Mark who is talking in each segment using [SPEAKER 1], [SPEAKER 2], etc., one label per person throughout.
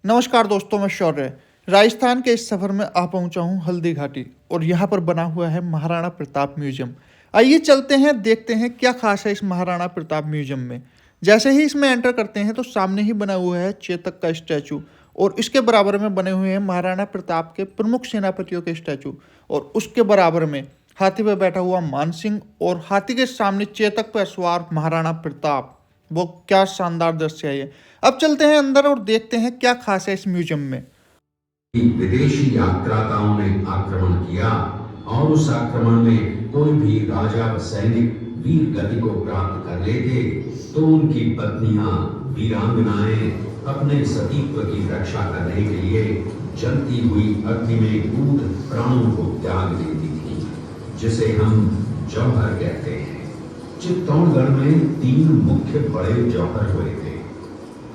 [SPEAKER 1] नमस्कार दोस्तों, मैं शौर्य। राजस्थान के इस सफ़र में आ पहुंचा हूं हल्दी घाटी और यहाँ पर बना हुआ है महाराणा प्रताप म्यूजियम। आइए चलते हैं, देखते हैं क्या खास है इस महाराणा प्रताप म्यूजियम में। जैसे ही इसमें एंटर करते हैं तो सामने ही बना हुआ है चेतक का स्टैचू और इसके बराबर में बने हुए हैं महाराणा प्रताप के प्रमुख सेनापतियों के स्टैचू और उसके बराबर में हाथी पर बैठा हुआ मानसिंह और हाथी के सामने चेतक पर सवार महाराणा प्रताप। वो क्या शानदार दृश्य है ये। अब चलते हैं अंदर और देखते हैं क्या खास है इस म्यूजियम में।
[SPEAKER 2] विदेशी आक्राताओं ने आक्रमण किया और उस आक्रमण में कोई भी राजा व सैनिक वीर गति को प्राप्त कर लेते तो उनकी पत्नियां वीरांगनाएं अपने सतीत्व की रक्षा करने के लिए जलती हुई अग्नि में कूद प्राणों को त्याग देती थी, जिसे हम जौहर कहते हैं। चित्तौड़गढ़ में 3 मुख्य बड़े जौहर हुए थे।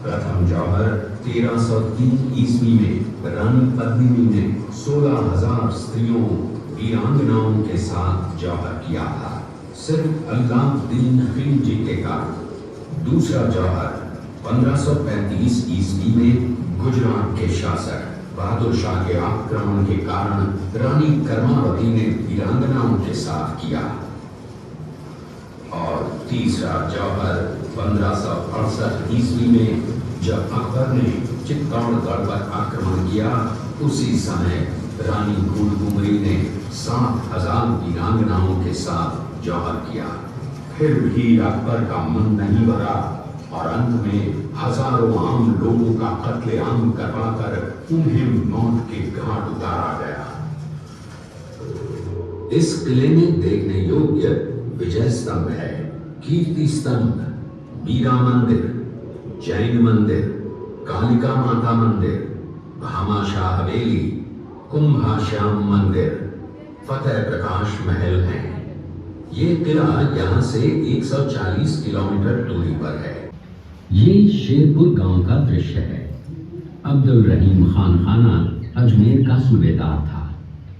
[SPEAKER 2] प्रथम जौहर 1303 ईस्वी में रानी पद्मिनी ने 16,000 स्त्रियों वीरांगनाओं के साथ जौहर किया था, सिर्फ अल्लाउद्दीन खिलजी के कारण। दूसरा जौहर 1535 ईस्वी में गुजरात के शासक बहादुर शाह के आक्रमण के कारण रानी कर्मावती ने वीरांगनाओं के साथ किया। और तीसरा जौहर 1568 ईस्वी में जब अकबर ने चित्तौड़गढ़ पर आक्रमण किया, उसी समय रानी फूलकुमारी ने 7,000 वीरांगनाओं के साथ जौहर किया। फिर भी अकबर का मन नहीं भरा और अंत में हजारों आम लोगों का कत्लेआम करवाकर उन्हें मौत के घाट उतारा गया। इस किले में देखने योग्य विजय स्तंभ है, कीर्ति स्तंभ, मीरा मंदिर, जैन मंदिर, कालिका माता मंदिर, भामाशाह हवेली, कुंभाश्याम मंदिर, फतेह प्रकाश महल है। ये किला यहाँ से 140 किलोमीटर दूरी पर है।
[SPEAKER 3] ये शेरपुर गांव का दृश्य है। अब्दुल रहीम खान खाना अजमेर का सूबेदार था।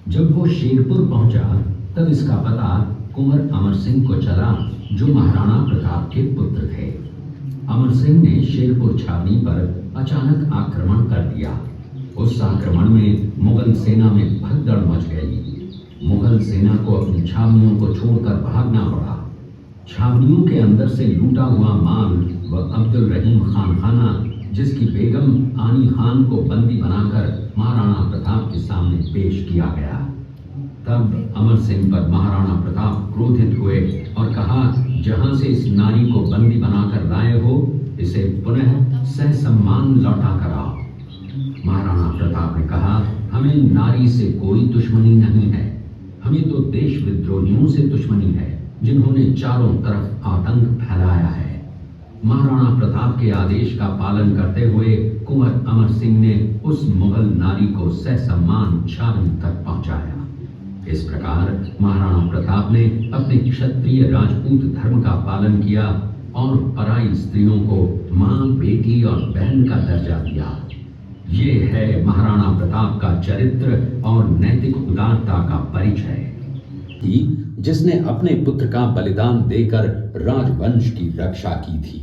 [SPEAKER 3] जब वो शेरपुर पहुंचा तब इसका पता कुंवर अमर सिंह को चला, जो महाराणा प्रताप के पुत्र थे। अमर सिंह ने शेरपुर छावनी पर अचानक आक्रमण कर दिया। उस आक्रमण में मुगल सेना में भगदड़ मच गई। मुगल सेना को अपनी छावनियों को छोड़कर भागना पड़ा। छावनियों के अंदर से लूटा हुआ माल व अब्दुल रहीम खान खाना, जिसकी बेगम आनी खान को बंदी बनाकर महाराणा प्रताप के सामने पेश किया गया। तब अमर सिंह पर महाराणा प्रताप क्रोधित हुए और कहा, जहां से इस नारी को बंदी बनाकर लाए हो, इसे पुनः ससम्मान लौटा कर आओ। महाराणा प्रताप ने कहा, हमें नारी से कोई दुश्मनी नहीं है, हमें तो देश विद्रोहियों से दुश्मनी है, जिन्होंने चारों तरफ आतंक फैलाया है। महाराणा प्रताप के आदेश का पालन करते हुए कुंवर अमर सिंह ने उस मुगल नारी को ससम्मान छावनी तक पहुंचाया। इस प्रकार महाराणा प्रताप ने अपने क्षत्रिय राजपूत धर्म का पालन किया और पराई स्त्रियों को मां, बेटी और बहन का दर्जा दिया। ये है महाराणा प्रताप का चरित्र और नैतिक उदारता का परिचय, जिसने अपने पुत्र का बलिदान देकर राजवंश की रक्षा की थी।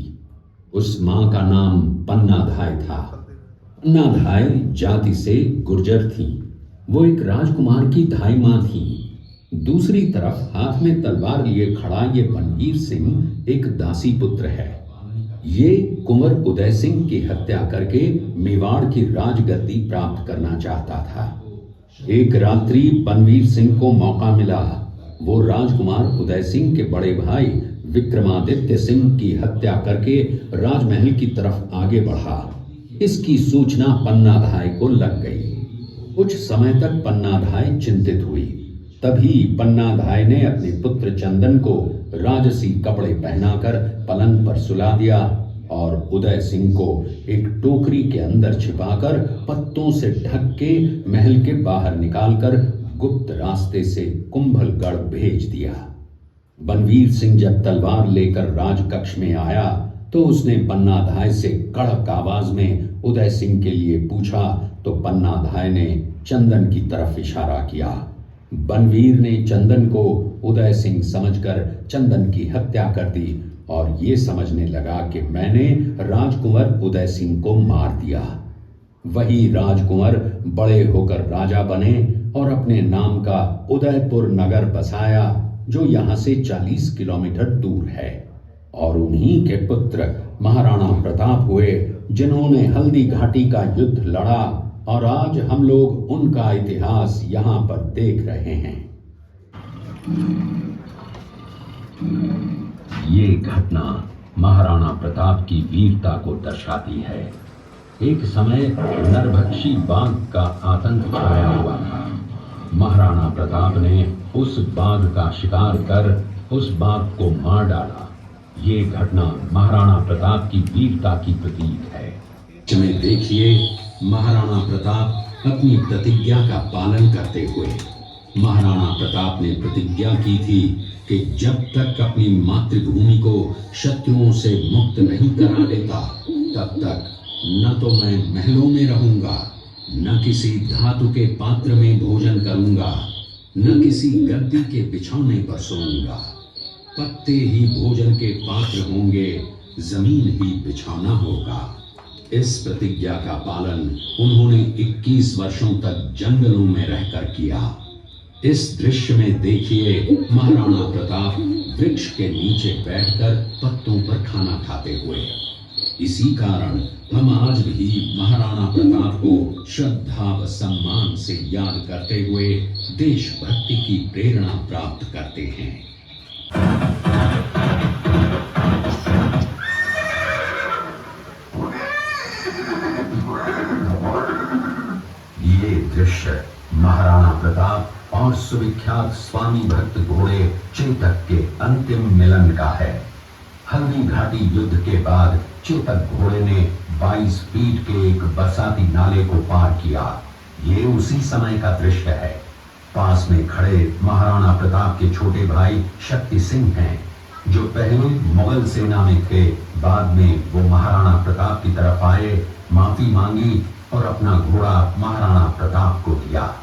[SPEAKER 3] उस मां का नाम पन्नाधाय था। पन्नाधाय जाति से गुर्जर थी। वो एक राजकुमार की धाई मां थी। दूसरी तरफ हाथ में तलवार लिए खड़ा ये बनवीर सिंह एक दासी पुत्र है। ये कुंवर उदय सिंह की हत्या करके मेवाड़ की राजगद्दी प्राप्त करना चाहता था। एक रात्रि बनवीर सिंह को मौका मिला। वो राजकुमार उदय सिंह के बड़े भाई विक्रमादित्य सिंह की हत्या करके राजमहल की तरफ आगे बढ़ा। इसकी सूचना पन्नाधाय को लग गई। कुछ समय तक पन्नाधाय चिंतित हुई। तभी पन्नाधाय ने अपने पुत्र चंदन को राजसी कपड़े पहनाकर पलंग पर सुला दिया और उदय सिंह को एक टोकरी के अंदर छिपाकर पत्तों से ढक के महल के बाहर निकालकर गुप्त रास्ते से कुंभलगढ़ भेज दिया। बनवीर सिंह जब तलवार लेकर राजकक्ष में आया तो उसने पन्नाधाय से कड़क आवाज में उदय सिंह के लिए पूछा, तो पन्नाधाय ने चंदन की तरफ इशारा किया। बनवीर ने चंदन को उदय सिंह समझकर चंदन की हत्या कर दी और ये समझने लगा कि मैंने राजकुंवर उदय सिंह को मार दिया। वही राजकुंवर बड़े होकर राजा बने और अपने नाम का उदयपुर नगर बसाया, जो यहाँ से 40 किलोमीटर दूर है। और उन्हीं के पुत्र महाराणा प्रताप हुए, जिन्होंने हल्दी घाटी का युद्ध लड़ा, और आज हम लोग उनका इतिहास यहाँ पर देख रहे हैं। ये घटना महाराणा प्रताप की वीरता को दर्शाती है। एक समय नरभक्षी बाघ का आतंक छाया हुआ था। महाराणा प्रताप ने उस बाघ का शिकार कर उस बाघ को मार डाला। ये घटना महाराणा प्रताप की वीरता की प्रतीक है।
[SPEAKER 2] में देखिए, महाराणा प्रताप अपनी प्रतिज्ञा का पालन करते हुए, महाराणा प्रताप ने प्रतिज्ञा की थी कि जब तक अपनी मातृभूमि को शत्रुओं से मुक्त नहीं करा लेता, तब तक न तो मैं महलों में रहूंगा, न किसी धातु के पात्र में भोजन करूंगा, न किसी गद्दी के बिछौने पर सोऊंगा। पत्ते ही भोजन के पात्र होंगे, जमीन ही बिछौना होगा। इस प्रतिज्ञा का पालन उन्होंने 21 वर्षों तक जंगलों में रहकर किया। इस दृश्य में देखिए, महाराणा प्रताप वृक्ष के नीचे बैठकर पत्तों पर खाना खाते हुए। इसी कारण हम आज भी महाराणा प्रताप को श्रद्धा व सम्मान से याद करते हुए देशभक्ति की प्रेरणा प्राप्त करते हैं।
[SPEAKER 3] ये दृश्य महाराणा प्रताप और सुविख्यात स्वामी भक्त घोड़े चेतक के अंतिम मिलन का है। हल्दी घाटी युद्ध के बाद चेतक घोड़े ने 22 फीट के एक बरसाती नाले को पार किया। ये उसी समय का दृश्य है। पास में खड़े महाराणा प्रताप के छोटे भाई शक्ति सिंह हैं, जो पहले मुगल सेना में थे। बाद में वो महाराणा प्रताप की तरफ आए, माफी मांगी और अपना घोड़ा महाराणा प्रताप को दिया।